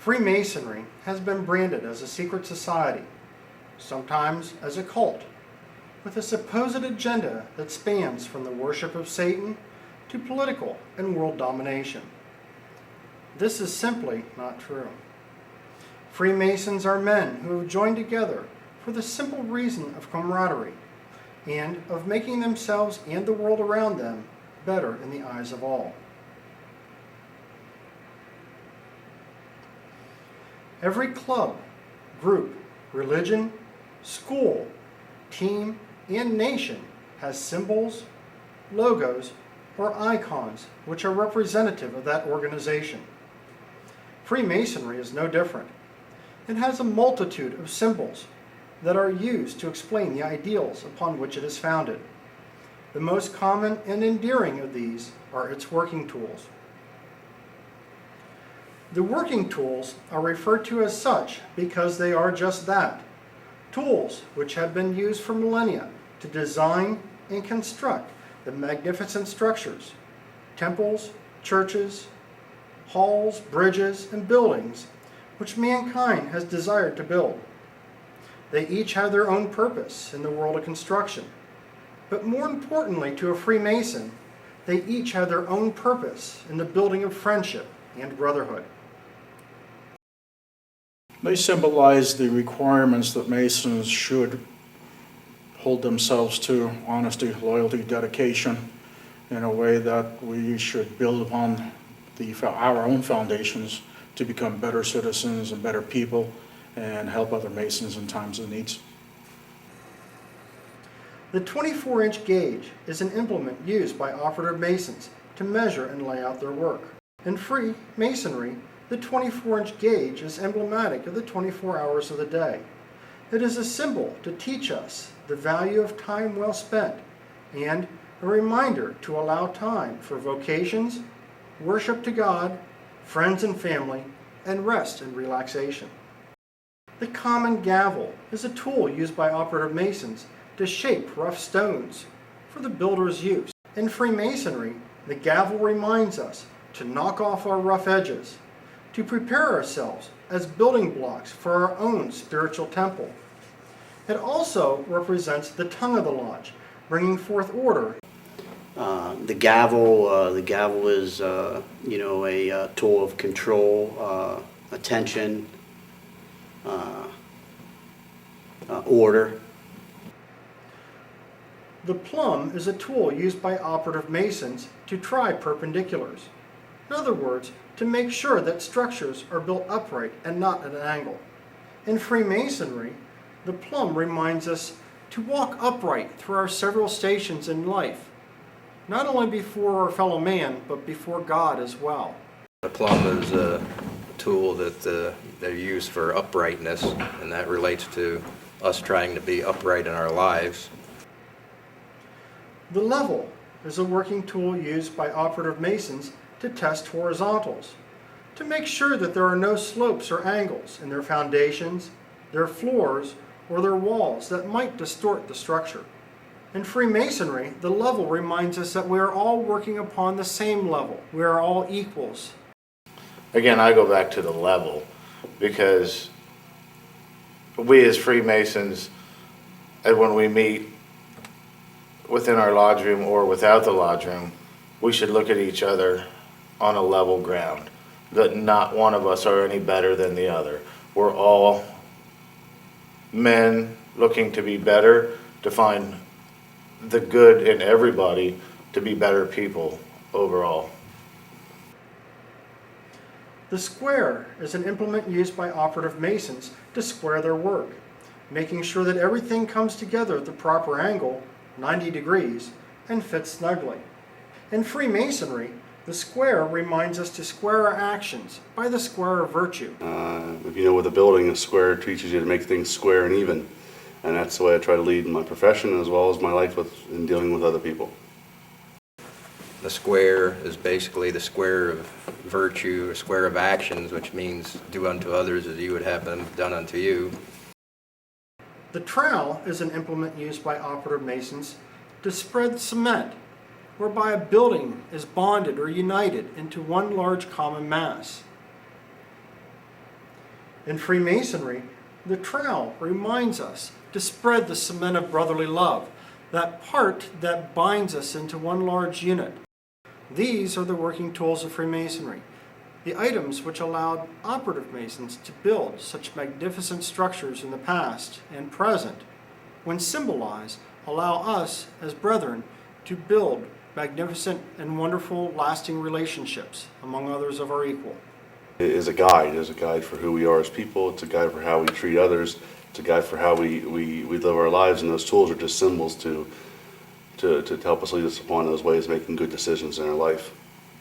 Freemasonry has been branded as a secret society, sometimes as a cult, with a supposed agenda that spans from the worship of Satan to political and world domination. This is simply not true. Freemasons are men who have joined together for the simple reason of camaraderie and of making themselves and the world around them better in the eyes of all. Every club, group, religion, school, team, and nation has symbols, logos, or icons which are representative of that organization. Freemasonry is no different. It has a multitude of symbols that are used to explain the ideals upon which it is founded. The most common and endearing of these are its working tools. The working tools are referred to as such because they are just that, tools which have been used for millennia to design and construct the magnificent structures, temples, churches, halls, bridges, and buildings which mankind has desired to build. They each have their own purpose in the world of construction, but more importantly to a Freemason, they each have their own purpose in the building of friendship and brotherhood. They symbolize the requirements that Masons should hold themselves to: honesty, loyalty, dedication, in a way that we should build upon our own foundations to become better citizens and better people and help other Masons in times of needs. The 24-inch gauge is an implement used by operative Masons to measure and lay out their work. In Freemasonry, the 24-inch gauge is emblematic of the 24 hours of the day. It is a symbol to teach us the value of time well spent and a reminder to allow time for vocations, worship to God, friends and family, and rest and relaxation. The common gavel is a tool used by operative Masons to shape rough stones for the builder's use. In Freemasonry, the gavel reminds us to knock off our rough edges, to prepare ourselves as building blocks for our own spiritual temple. It also represents the tongue of the lodge, bringing forth order. The gavel is, a tool of control, attention, order. The plumb is a tool used by operative Masons to try perpendiculars. In other words, to make sure that structures are built upright and not at an angle. In Freemasonry, the plumb reminds us to walk upright through our several stations in life, not only before our fellow man, but before God as well. The plumb is a tool that they're used for uprightness, and that relates to us trying to be upright in our lives. The level is a working tool used by operative Masons to test horizontals, to make sure that there are no slopes or angles in their foundations, their floors, or their walls that might distort the structure. In Freemasonry, the level reminds us that we are all working upon the same level. We are all equals. Again, I go back to the level, because we as Freemasons, and when we meet within our lodge room or without the lodge room, we should look at each other on a level ground, that not one of us are any better than the other. We're all men looking to be better, to find the good in everybody, to be better people overall. The square is an implement used by operative Masons to square their work, making sure that everything comes together at the proper angle, 90 degrees, and fits snugly. In Freemasonry, the square reminds us to square our actions by the square of virtue. If you know, with a building, a square teaches you to make things square and even. And that's the way I try to lead in my profession as well as my life in dealing with other people. The square is basically the square of virtue, a square of actions, which means do unto others as you would have them done unto you. The trowel is an implement used by operative Masons to spread cement, whereby a building is bonded or united into one large common mass. In Freemasonry, the trowel reminds us to spread the cement of brotherly love, that part that binds us into one large unit. These are the working tools of Freemasonry, the items which allowed operative Masons to build such magnificent structures in the past and present, when symbolized, allow us as brethren to build magnificent and wonderful lasting relationships among others of our equal. It is a guide for who we are as people. It's a guide for how we treat others. It's a guide for how we live our lives, and those tools are just symbols to help us lead us upon those ways, making good decisions in our life.